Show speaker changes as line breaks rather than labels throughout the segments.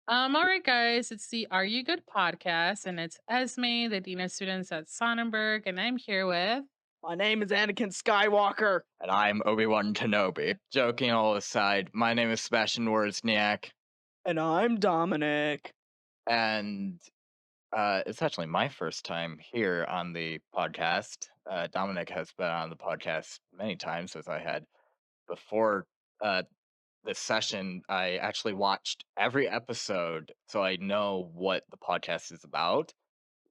All right, guys, it's the Are You Good podcast, and it's Esme, the Dean of Students at Sonnenberg, and I'm here with.
My name is Anakin Skywalker.
And I'm Obi-Wan Kenobi. Joking all aside, my name is Sebastian Wozniak,
And I'm Dominic.
and it's actually my first time here on the podcast. Dominic has been on the podcast many times, as I had before uh, this session. I actually watched every episode, so I know what the podcast is about,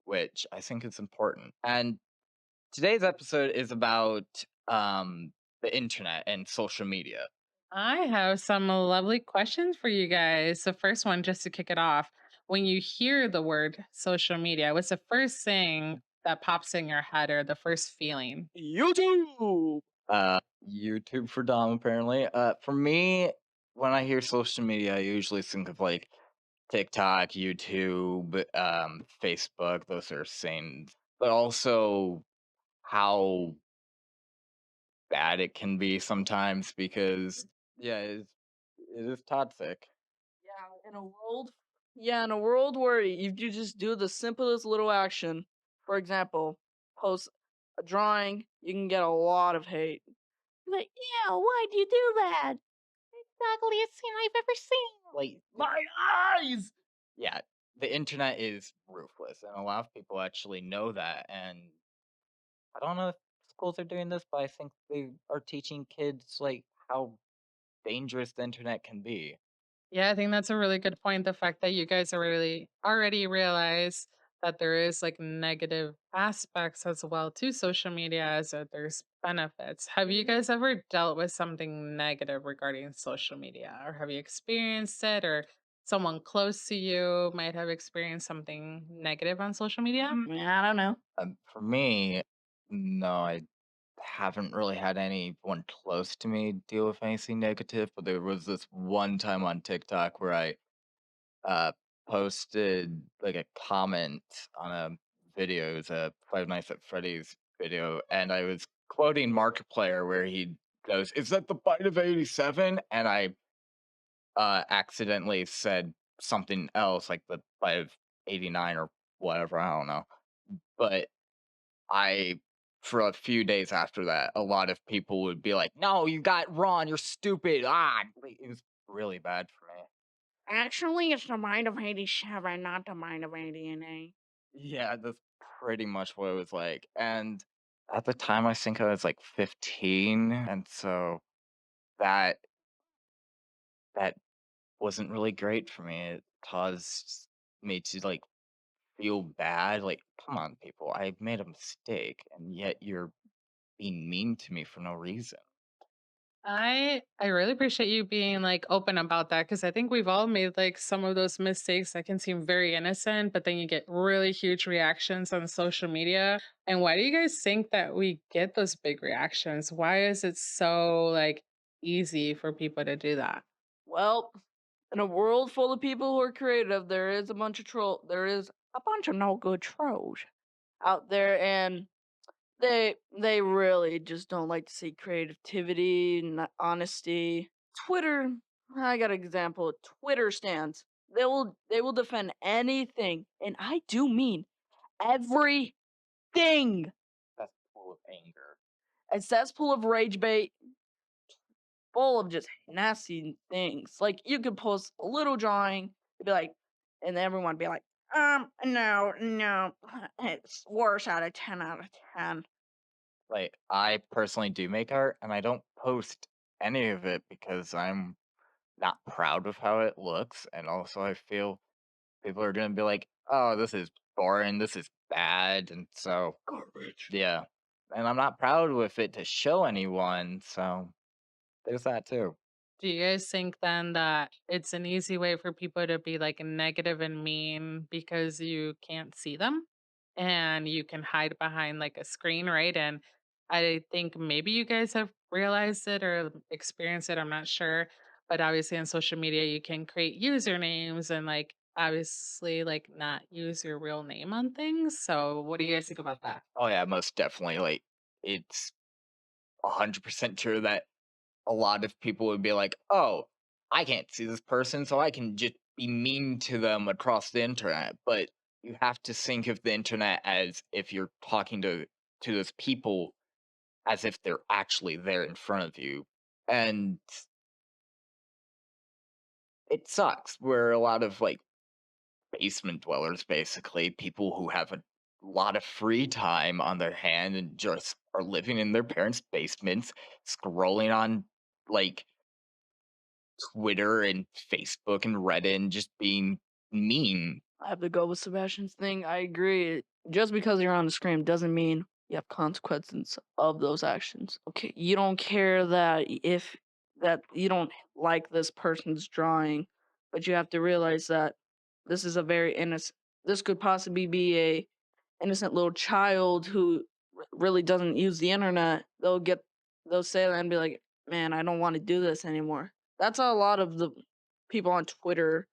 which I think is important. And today's episode is about the internet and social media.
I have some lovely questions for you guys. The first one, just to kick it off, when you hear the word social media, what's the first thing that pops in your head or the first feeling?
YouTube.
YouTube for Dom, apparently. For me, when I hear social media, I usually think of like TikTok, YouTube, Facebook. Those are same, but also how bad it can be sometimes because yeah, it is toxic.
Yeah, in a world where if you just do the simplest little action, for example, post a drawing, you can get a lot of hate. Like, yeah, why'd you do that? Ugliest thing I've ever seen.
Like
My eyes.
yeah, the internet is ruthless, and a lot of people actually know that. And I don't know if schools are doing this, but I think they are teaching kids like how dangerous the internet can be.
Yeah, I think that's a really good point. The fact that you guys are really already realize that there is like negative aspects as well to social media as that there's benefits. Have you guys ever dealt with something negative regarding social media or have you experienced it or someone close to you might have experienced something negative on social media?
I don't know.
For me, no, I haven't really had anyone close to me deal with anything negative, but there was this one time on TikTok where I uh, posted like a comment on a video. It was a Five Nights at Freddy's video, and I was quoting Markiplier where he goes, "Is that the bite of '87?" And I accidentally said something else, like the bite of '89 or whatever. I don't know, but I. For a few days after that, a lot of people would be like, "No, you got wrong. You're stupid." Like, it was really bad for me.
Actually, it's the mind of 87, not the mind of 88.
Yeah, that's pretty much what it was like, and at the time, I think I was, like, 15, and so that that wasn't really great for me. It caused me to, like, feel bad, like, "Come on, people, I made a mistake, and yet you're being mean to me for no reason."
I really appreciate you being like open about that because I think we've all made like some of those mistakes that can seem very innocent, but then you get really huge reactions on social media. And why do you guys think that we get those big reactions? Why is it so like easy for people to do that?
Well, in a world full of people who are creative, there is a bunch of there is a bunch of no good trolls out there, and they really just don't like to see creativity and honesty. Twitter, I got an example. Twitter stands. They will defend anything, and I do mean everything.
That's full of anger.
A cesspool of rage bait, full of just nasty things. Like you could post a little drawing, it'd be like, and everyone would be like, no, no, it's worse out of 10 out of 10.
Like, I personally do make art, and I don't post any of it because I'm not proud of how it looks, and also I feel people are gonna be like, "Oh, this is boring, this is bad," and so
Garbage.
yeah, and I'm not proud with it to show anyone, so there's that too.
Do you guys think then that it's an easy way for people to be like negative and mean because you can't see them and you can hide behind like a screen, right? And I think maybe you guys have realized it or experienced it, I'm not sure. But obviously on social media, you can create usernames and like obviously like not use your real name on things. So what do you guys think about that?
Oh yeah, most definitely, like, it's 100% true that a lot of people would be like, "Oh, I can't see this person, so I can just be mean to them across the internet, but you have to think of the internet as if you're talking to those people as if they're actually there in front of you. And it sucks. We're a lot of like basement dwellers, basically, people who have a lot of free time on their hand and just are living in their parents' basements, scrolling on like Twitter and Facebook and Reddit and just being mean.
I have to go with Sebastian's thing. I agree. Just because you're on the screen doesn't mean you have consequences of those actions. Okay, you don't care that if that you don't like this person's drawing, but you have to realize that this is a very innocent. This could possibly be a innocent little child who really doesn't use the internet. They'll say that and be like, "Man, I don't want to do this anymore." That's how a lot of the people on Twitter,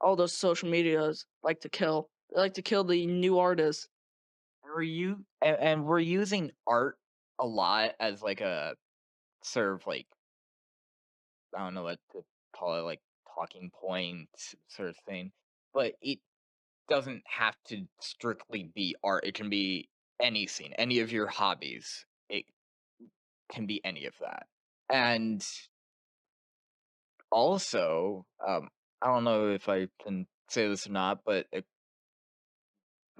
all those social medias like to kill. They like to kill the new artists.
And we're using art a lot as like a sort of like, I don't know what to call it, like talking point sort of thing. But it doesn't have to strictly be art. It can be anything, any of your hobbies. It can be any of that. And also, I don't know if I can say this or not, but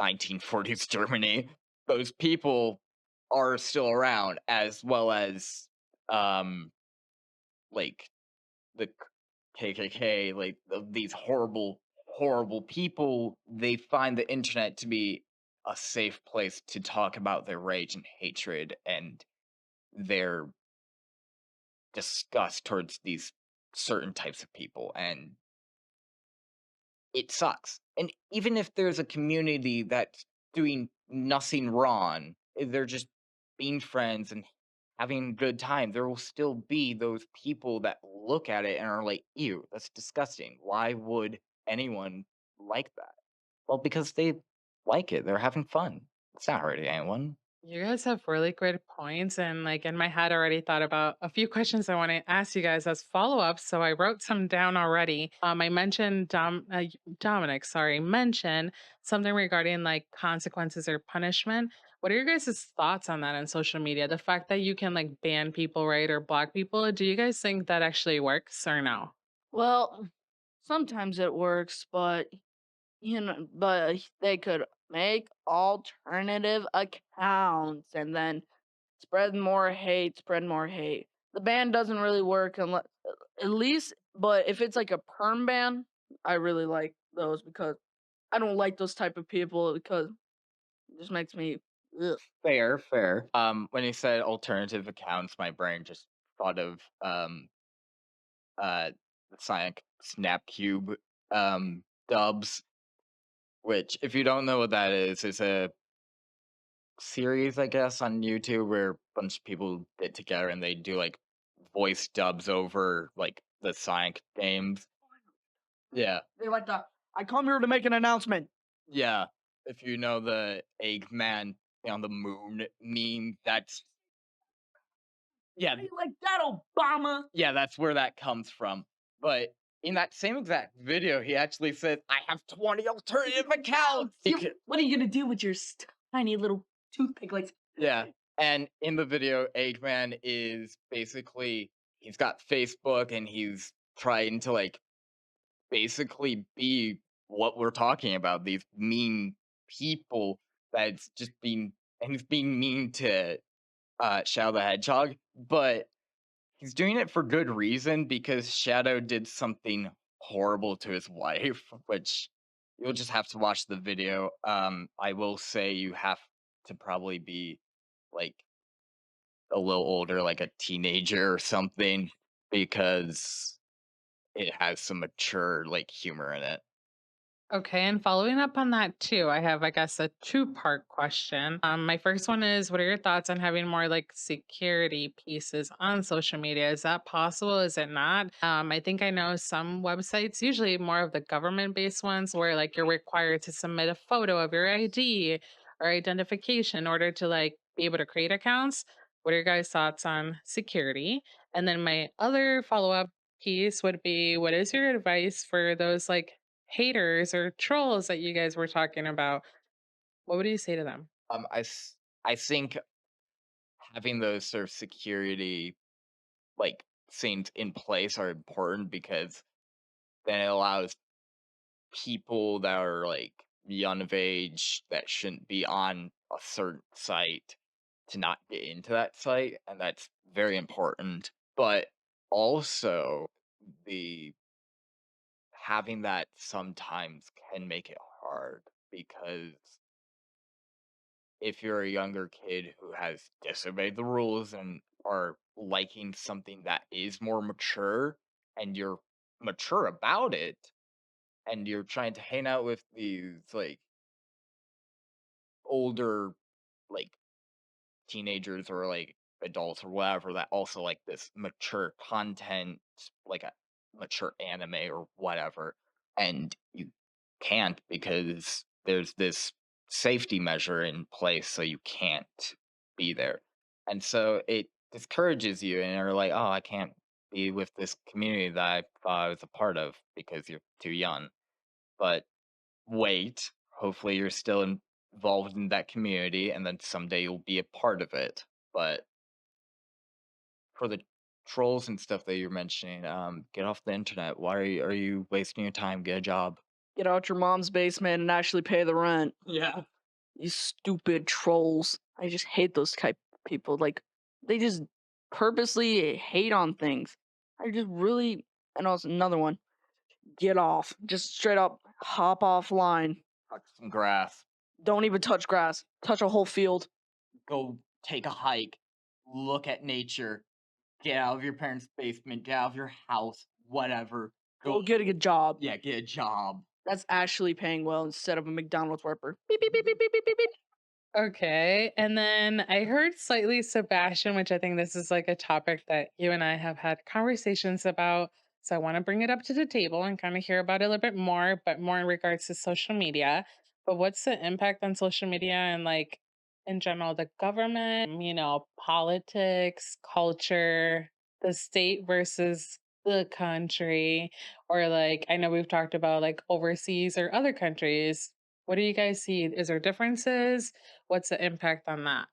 1940s Germany, those people are still around, as well as um, like the KKK, like these horrible, horrible people. They find the internet to be a safe place to talk about their rage and hatred and their disgust towards these certain types of people. And it sucks. And even if there's a community that's doing nothing wrong, they're just being friends and having a good time, there will still be those people that look at it and are like, ew, that's disgusting. Why would anyone like that? Well, because they like it. They're having fun. It's not hurting anyone.
You guys have really great points. And like in my head, I already thought about a few questions I want to ask you guys as follow ups. So I wrote some down already. I mentioned Dominic, sorry, mentioned something regarding like consequences or punishment. What are your guys' thoughts on that on social media? The fact that you can like ban people, right, or block people. Do you guys think that actually works or no?
Well, sometimes it works, but they could make alternative accounts and then spread more hate, spread more hate. The ban doesn't really work unless at least but if it's like a perm ban, I really like those because I don't like those type of people because it just makes me ugh.
Fair, fair. When you said alternative accounts, my brain just thought of the Sonic Snapcube dubs, which, if you don't know what that is a series, I guess, on YouTube where a bunch of people get together and they do like voice dubs over like the Sonic games. Yeah,
They like the I come here to make an announcement.
yeah. If you know the Eggman on the moon meme, that's yeah,
How you like that, Obama?
yeah, that's where that comes from. But in that same exact video, he actually said, "I have 20 alternative accounts."
What are you gonna do with your tiny little toothpick? Like,
Yeah, and in the video, Eggman is basically he's got Facebook and he's trying to like basically be what we're talking about, these mean people that's just being and he's being mean to Shadow the Hedgehog, but he's doing it for good reason because Shadow did something horrible to his wife, which you'll just have to watch the video. I will say you have to probably be like a little older, like a teenager or something, because it has some mature like humor in it.
Okay, and following up on that too, I have, I guess, a two-part question. My first one is, what are your thoughts on having more like security pieces on social media? Is that possible? Is it not? I think I know some websites, usually more of the government-based ones, where like you're required to submit a photo of your ID or identification in order to like be able to create accounts. What are your guys' thoughts on security? And then my other follow-up piece would be, what is your advice for those like haters or trolls that you guys were talking about, what would you say to them?
Um, I s- I think having those sort of security like scenes in place are important because then it allows people that are like young of age that shouldn't be on a certain site to not get into that site, and that's very important. But also, the having that sometimes can make it hard because if you're a younger kid who has disobeyed the rules and are liking something that is more mature and you're mature about it and you're trying to hang out with these like older like teenagers or like adults or whatever that also like this mature content, like a mature anime or whatever, and you can't because there's this safety measure in place, so you can't be there. And so it discourages you, and you're like, oh, I can't be with this community that I thought I was a part of because you're too young. But wait, hopefully you're still involved in that community and then someday you'll be a part of it. But for the trolls and stuff that you're mentioning, get off the internet. Why are you wasting your time? Get a job.
Get out your mom's basement and actually pay the rent.
Yeah.
You stupid trolls. I just hate those type of people. Like, they just purposely hate on things. I just really, and also another one, get off. Just straight up hop offline.
Touch some grass.
Don't even touch grass. Touch a whole field.
Go take a hike. Look at nature. Get out of your parents' basement. Get out of your house. Whatever.
Go get a job.
Yeah, get a job.
That's actually paying well instead of a McDonald's worker. Beep, beep, beep, beep, beep, beep, beep, beep.
Okay. And then I heard slightly Sebastian, which I think this is like a topic that you and I have had conversations about. So I want to bring it up to the table and kind of hear about it a little bit more, but more in regards to social media. But what's the impact on social media and like in general, the government, politics, culture, the state versus the country, or like I know we've talked about like overseas or other countries. What do you guys see? Is there differences? What's the impact on that?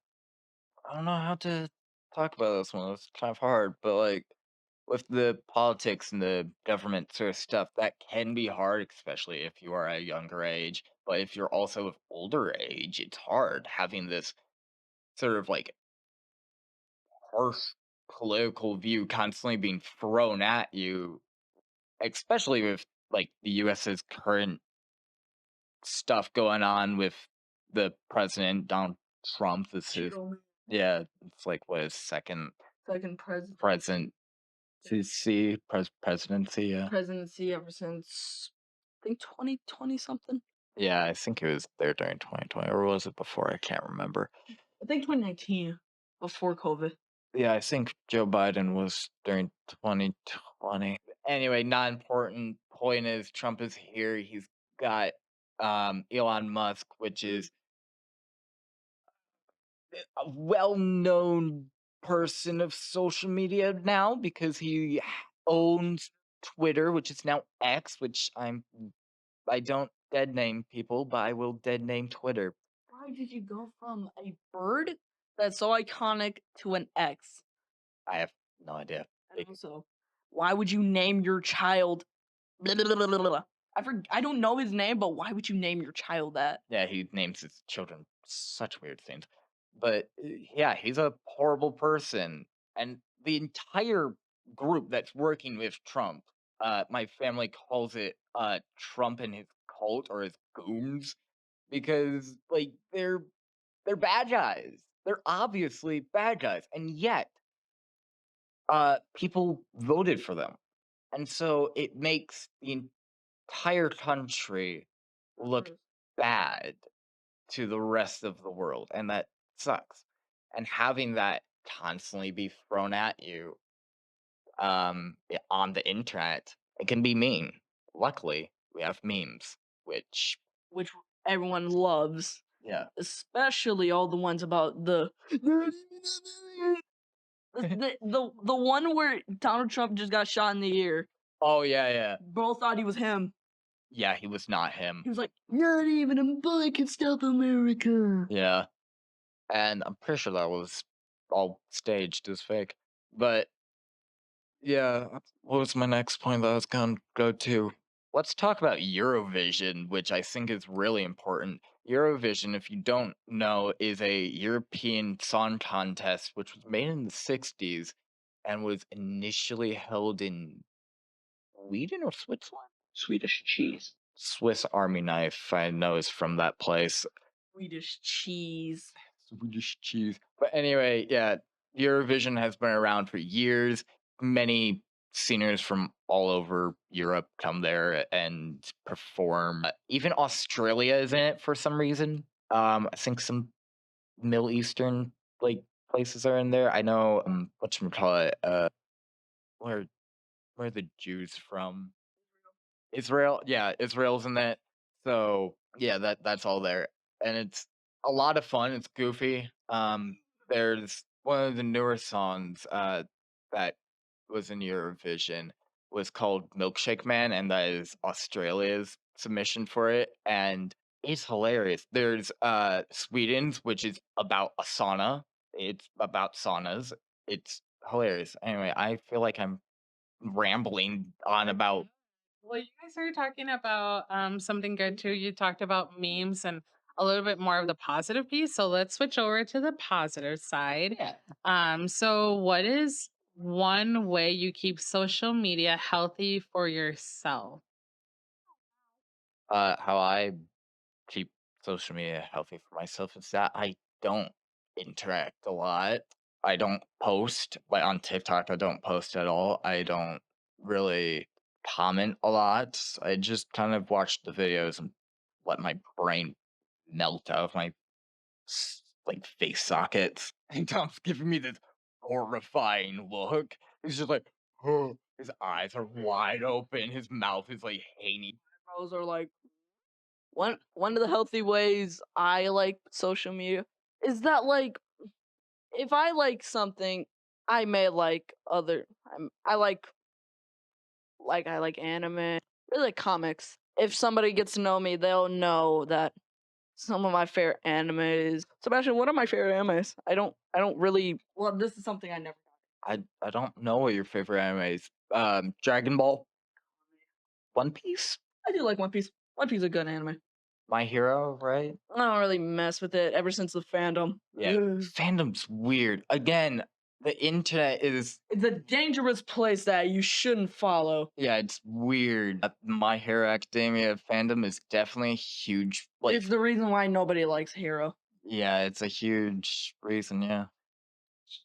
I don't know how to talk about this one. It's kind of hard, but like with the politics and the government sort of stuff, that can be hard, especially if you are a younger age. But if you're also of older age, it's hard having this sort of like harsh political view constantly being thrown at you, especially with like the US's current stuff going on with the president, Donald Trump. This is,
Chill, man.
yeah, it's like what his second
Second president.
president to see presidency. Yeah,
Presidency ever since I think 2020 something.
yeah, I think it was there during 2020, or was it before? I can't remember.
I think 2019 before COVID.
Yeah, I think Joe Biden was during 2020. Anyway, not important. Point is, Trump is here. He's got Elon Musk, which is a well-known person of social media now because he owns Twitter, which is now X, which I don't dead name people, but I will dead name Twitter.
Why did you go from a bird that's so iconic to an X?
I have no idea.
And also, why would you name your child? Blah, blah, blah, blah, blah. I don't know his name, but why would you name your child that?
Yeah, he names his children such weird things. But yeah, he's a horrible person. And the entire group that's working with Trump, my family calls it Trump and his cult or his goons because like they're bad guys. They're obviously bad guys. And yet people voted for them. And so it makes the entire country look
First.
bad to the rest of the world, and that sucks. And having that constantly be thrown at you on the internet, it can be mean. Luckily, we have memes, which
Which everyone loves,
yeah.
especially all the ones about the one where Donald Trump just got shot in the ear.
Oh yeah, yeah.
Bro thought he was him.
Yeah, he was not him.
He was like, "Not even a bullet can stop America."
Yeah, and I'm pretty sure that was all staged as fake. But yeah, what was my next point that I was gonna go to? Let's talk about Eurovision, which I think is really important. Eurovision, if you don't know, is a European song contest which was made in the 60s and was initially held in Sweden or Switzerland?
Swedish cheese.
Swiss Army Knife, I know, is from that place.
Swedish cheese.
Swedish cheese. But anyway, yeah, Eurovision has been around for years. Many singers from all over Europe come there and perform. Even Australia is in it for some reason. I think some Middle Eastern like places are in there. I know whatchamacallit, where where are the Jews from? Israel, yeah, Israel's in that. So yeah, that's all there, and it's a lot of fun. It's goofy. There's one of the newer songs that was in Eurovision was called Milkshake Man, and that is Australia's submission for it, and it's hilarious. There's Sweden's, which is about a sauna. It's about saunas. It's hilarious. Anyway, I feel like I'm rambling on about.
Well, you guys are talking about something good too. You talked about memes and a little bit more of the positive piece. So let's switch over to the positive side.
Yeah.
So what is one way you keep social media healthy for yourself?
How I keep social media healthy for myself is that I don't interact a lot. I don't post like on TikTok. I don't post at all. I don't really comment a lot. I just kind of watch the videos and let my brain melt out of my like face sockets. And Tom's giving me this horrifying look. He's just like, his eyes are wide open. His mouth is like hanging.
Those are like one of the healthy ways I like social media is that if I like something, I may like other. I like anime, really like comics. If somebody gets to know me, they'll know that some of my favorite animes. Sebastian, what are my favorite animes? I don't really. Well, this is something I never.
I don't know what your favorite anime is. Dragon Ball, One Piece,
I do like One Piece. One Piece is a good anime.
My Hero, right?
I don't really mess with it ever since the fandom.
Yeah, fandom's weird. Again, the internet is
It's a dangerous place that you shouldn't follow.
yeah, it's weird. My Hero Academia fandom is definitely huge. Like,
It's the reason why nobody likes Hero.
yeah, it's a huge reason. Yeah.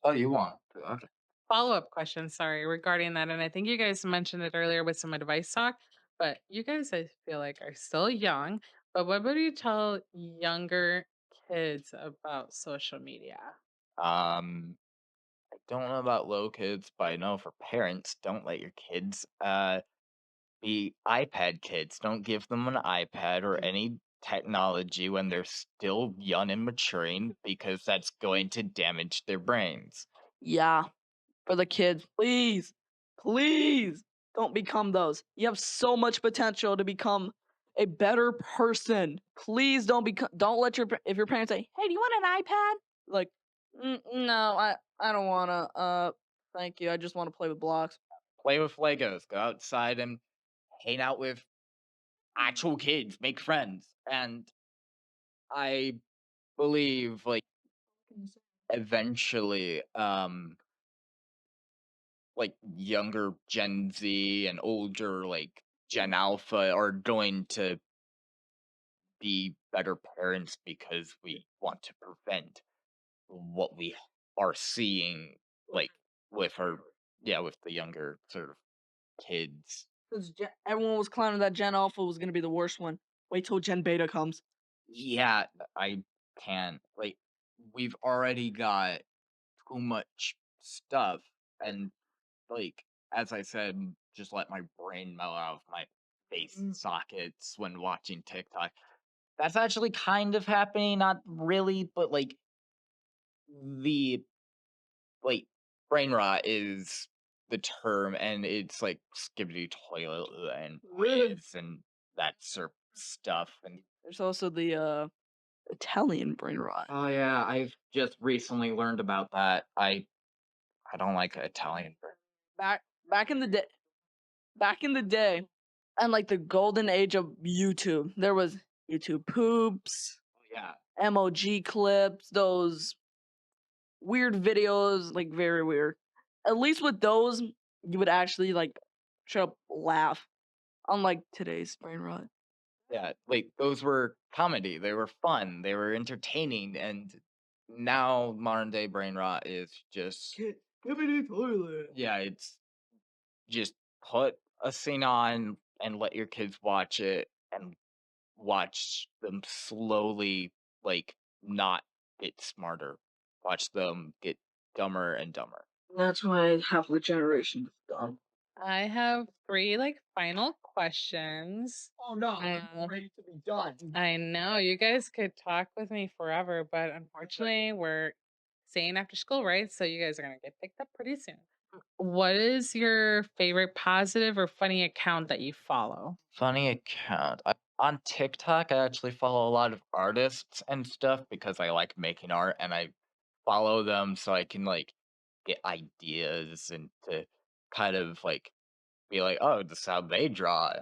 Oh, you want? Okay.
Follow-up question, sorry, regarding that. And I think you guys mentioned it earlier with some advice talk, but you guys I feel like are still young. But what would you tell younger kids about social media?
Um, I don't know about little kids, but I know for parents, don't let your kids be iPad kids. Don't give them an iPad or any technology when they're still young and maturing because that's going to damage their brains.
Yeah, for the kids, please, please don't become those. You have so much potential to become a better person. Please don't let if your parents say, "Hey, do you want an iPad?" Like, no, I don't wanna. Thank you. I just want to play with blocks.
Play with Legos, go outside and hang out with actual kids, make friends. And I believe like eventually like younger Gen Z and older like Gen Alpha are going to be better parents because we want to prevent what we are seeing like with our yeah with the younger sort of kids.
Because everyone was clowning that Gen Alpha was gonna be the worst one. Wait till Gen Beta comes.
Yeah, I can't like we've already got too much stuff and like as I said, just let my brain melt out of my face sockets when watching TikTok. That's actually kind of happening, not really, but like the like brain rot is the term and it's like skibbity toilet and whiz and that stuff. And
There's also the Italian brain rot.
oh yeah, I've just recently learned about that. I don't like Italian burger.
Back back in the day, back in the day, and like the golden age of YouTube, there was YouTube poops,
Oh yeah,
MOG clips, those weird videos, like very weird. At least with those, you would actually like shut up, laugh. Unlike today's brain rot.
yeah. Like those were comedy. They were fun. They were entertaining. And now modern day brain rot is just
Give me the toilet.
yeah. It's just put a scene on and let your kids watch it and watch them slowly like not get smarter. Watch them get dumber and dumber.
That's why half the generation is dumb.
I have three like final questions.
Oh no,
I'm
ready to be done.
I know you guys could talk with me forever, but unfortunately, we're staying after school, right? So you guys are gonna get picked up pretty soon. What is your favorite positive or funny account that you follow?
Funny account. On TikTok, I actually follow a lot of artists and stuff because I like making art and I follow them so I can like get ideas and to kind of like be like, oh, this is how they draw.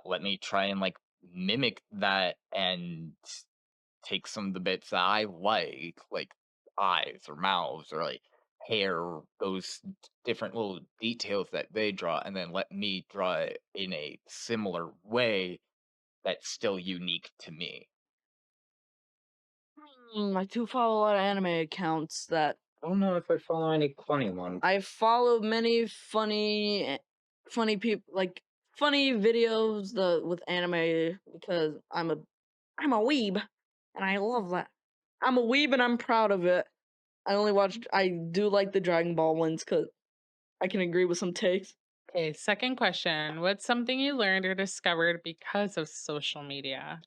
Let me try and like mimic that and take some of the bits that I like eyes or mouths or like hair, those different little details that they draw, and then let me draw it in a similar way that's still unique to me.
I do follow a lot of anime accounts that
I don't know if I follow any funny ones.
I follow many funny people like funny videos with anime because I'm a weeb and I love that. I'm a weeb and I'm proud of it. I do like the Dragon Ball ones because I can agree with some takes.
Okay, second question. What's something you learned or discovered because of social media?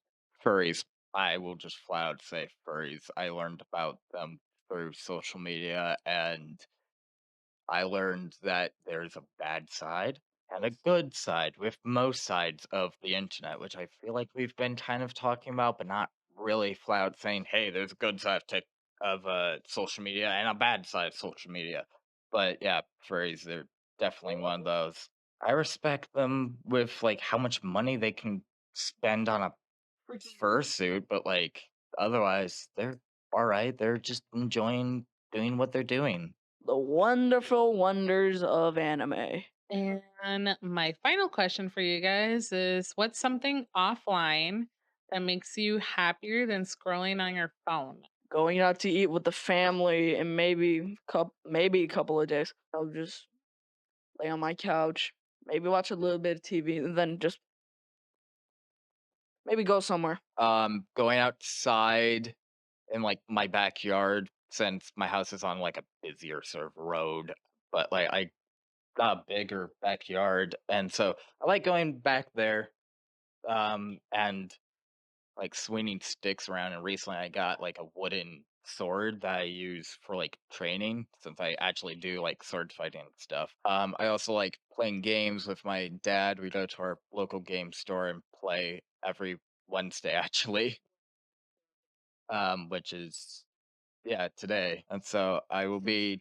Furries. I will just flat out say furries. I learned about them through social media and I learned that there's a bad side and a good side with most sides of the internet, which I feel like we've been kind of talking about, but not really flat out saying, "Hey, there's a good side of social media and a bad side of social media." But yeah, furries, they're definitely one of those. I respect them with like how much money they can spend on a fursuit, but like otherwise, they're all right. They're just enjoying doing what they're doing.
The wonderful wonders of anime.
And my final question for you guys is what's something offline that makes you happier than scrolling on your phone?
Going out to eat with the family and maybe a couple of days. I'll just lay on my couch, maybe watch a little bit of TV, and then just maybe go somewhere.
Going outside in like my backyard since my house is on like a busier sort of road, but like I got a bigger backyard, and so I like going back there. And like swinging sticks around. And recently, I got like a wooden sword that I use for like training since I actually do like sword fighting and stuff. I also like playing games with my dad. We go to our local game store and play every Wednesday actually, which is yeah today. And so I will be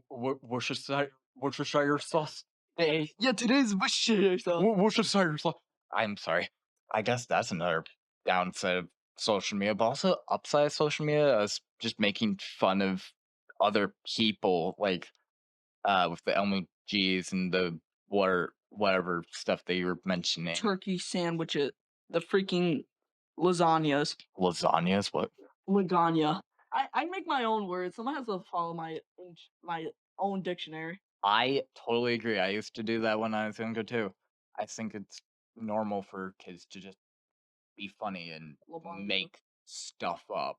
Worcestershire sauce day.
Yeah, today's wish.
Worcestershire sauce. I'm sorry. I guess that's another downside of social media, but also upside of social media is just making fun of other people, like with the emojis and the whatever stuff that you were mentioning.
Turkey sandwiches, the freaking lasagnas.
Lasagnas, what?
Lasagna. I make my own words. Someone has to follow my own dictionary.
I totally agree. I used to do that when I was younger too. I think it's normal for kids to just be funny and
Lebongo.
make stuff up.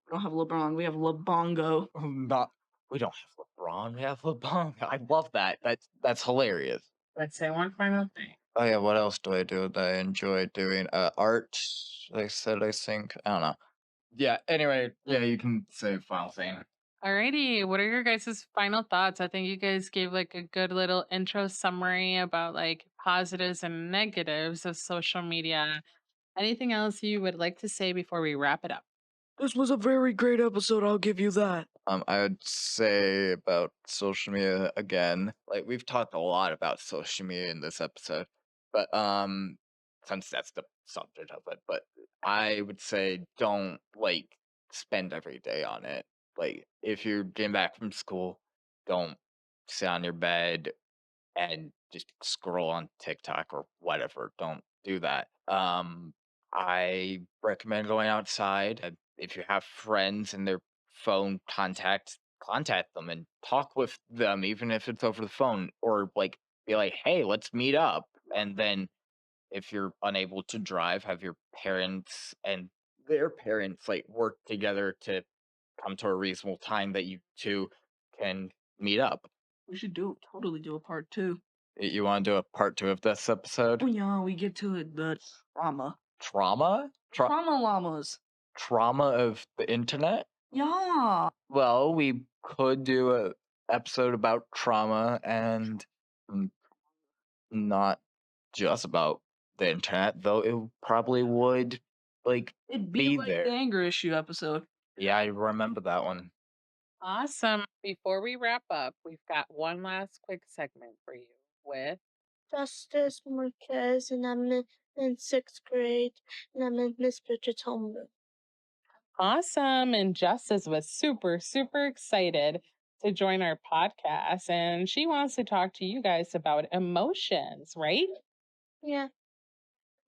We don't have LeBron. We have LeBongo.
Not we don't have LeBron, we have LeBron. I love that. That's hilarious.
Let's say one final thing.
Oh yeah, what else do I do that I enjoy doing? Art, like I said, I think. I don't know. Yeah, anyway, yeah, you can say final thing.
Alrighty, what are your guys' final thoughts? I think you guys gave like a good little intro summary about like positives and negatives of social media. Anything else you would like to say before we wrap it up?
This was a very great episode, I'll give you that.
I would say about social media again. Like we've talked a lot about social media in this episode, but since that's the subject of it, but I would say don't like spend every day on it. Like if you're getting back from school, don't sit on your bed and just scroll on TikTok or whatever. Don't do that. I recommend going outside. If you have friends and their phone contact them and talk with them, even if it's over the phone, or like be like, hey, let's meet up. And then if you're unable to drive, have your parents and their parents like work together to come to a reasonable time that you two can meet up.
We should totally do a part two.
You want to do a part two of this episode?
Oh yeah, we get to the trauma.
Trauma?
Trauma llamas.
Trauma of the internet?
Yeah.
Well, we could do a episode about trauma and mm, not just about the internet, though it probably would like
It'd
be
be like
there.
the anger issue episode.
Yeah, I remember that one.
Awesome. Before we wrap up, we've got one last quick segment for you with
Justice Marquez, and I'm in sixth grade, and I'm in Miss Bridget's homeroom.
Awesome. And Justice was super, super excited to join our podcast. And she wants to talk to you guys about emotions, right?
Yeah,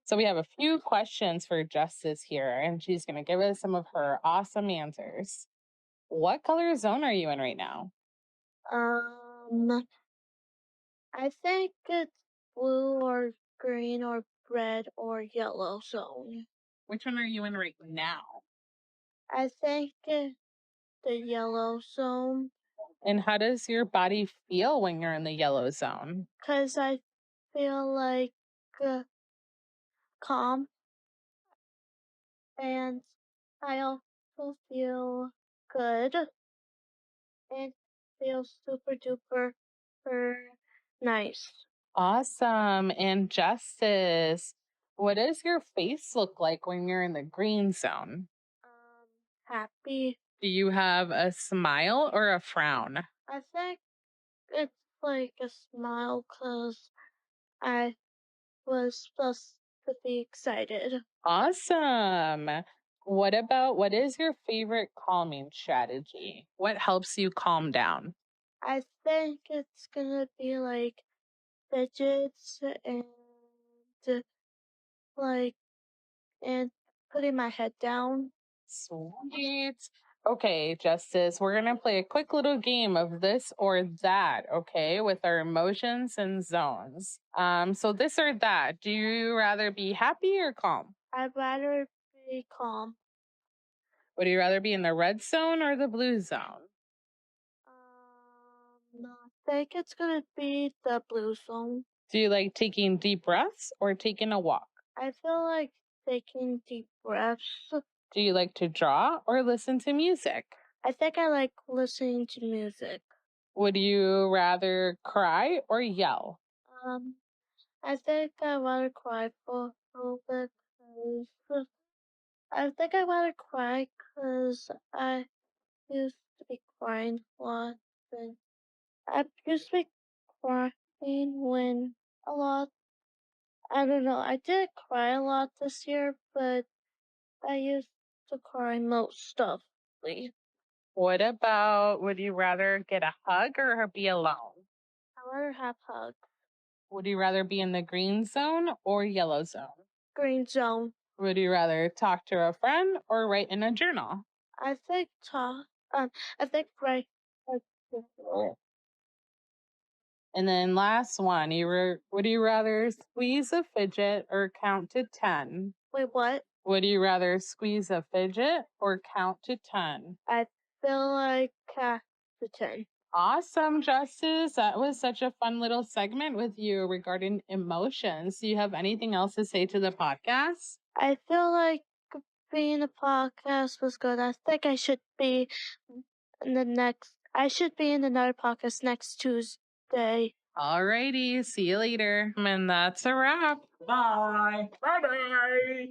So we have a few questions for Justice here, and she's going to give us some of her awesome answers. What color zone are you in right now?
I think it's blue or green or red or yellow zone.
Which one are you in right now?
I think it's the yellow zone,
And how does your body feel when you're in the yellow zone?
'cause I feel like uh, calm, and I also feel good and feel super duper nice.
Awesome. And Justice, what does your face look like when you're in the green zone?
Happy.
Do you have a smile or a frown?
I think it's like a smile 'cause I was supposed to be excited.
Awesome. What is your favorite calming strategy? What helps you calm down?
I think it's gonna be like fidgets and like and putting my head down.
Sweet. Okay, Justice, we're going to play a quick little game of this or that, okay, with our emotions and zones. So this or that, do you rather be happy or calm?
I'd rather be calm.
Would you rather be in the red zone or the blue zone?
I think it's gonna be the blue zone.
Do you like taking deep breaths or taking a walk?
I feel like taking deep breaths.
Do you like to draw or listen to music?
I think I like listening to music.
Would you rather cry or yell?
I think I want to cry for a little bit 'cause I think I want to cry 'cause I used to be crying a lot. And I used to be crying when a lot. I don't know. I didn't cry a lot this year, but I used to cry most often.
What about would you rather get a hug or be alone?
I rather have hugs.
Would you rather be in the green zone or yellow zone?
Green zone.
Would you rather talk to a friend or write in a journal?
I think I think right.
And then last one, would you rather squeeze a fidget or count to 10?
Wait, what?
Would you rather squeeze a fidget or count to 10?
I feel like the 10.
Awesome, Justice. That was such a fun little segment with you regarding emotions. Do you have anything else to say to the podcast?
I feel like being a podcast was good. I think I should be in the next. I should be in another podcast next Tuesday.
Alrighty, see you later. And that's a wrap.
Bye.
Bye bye.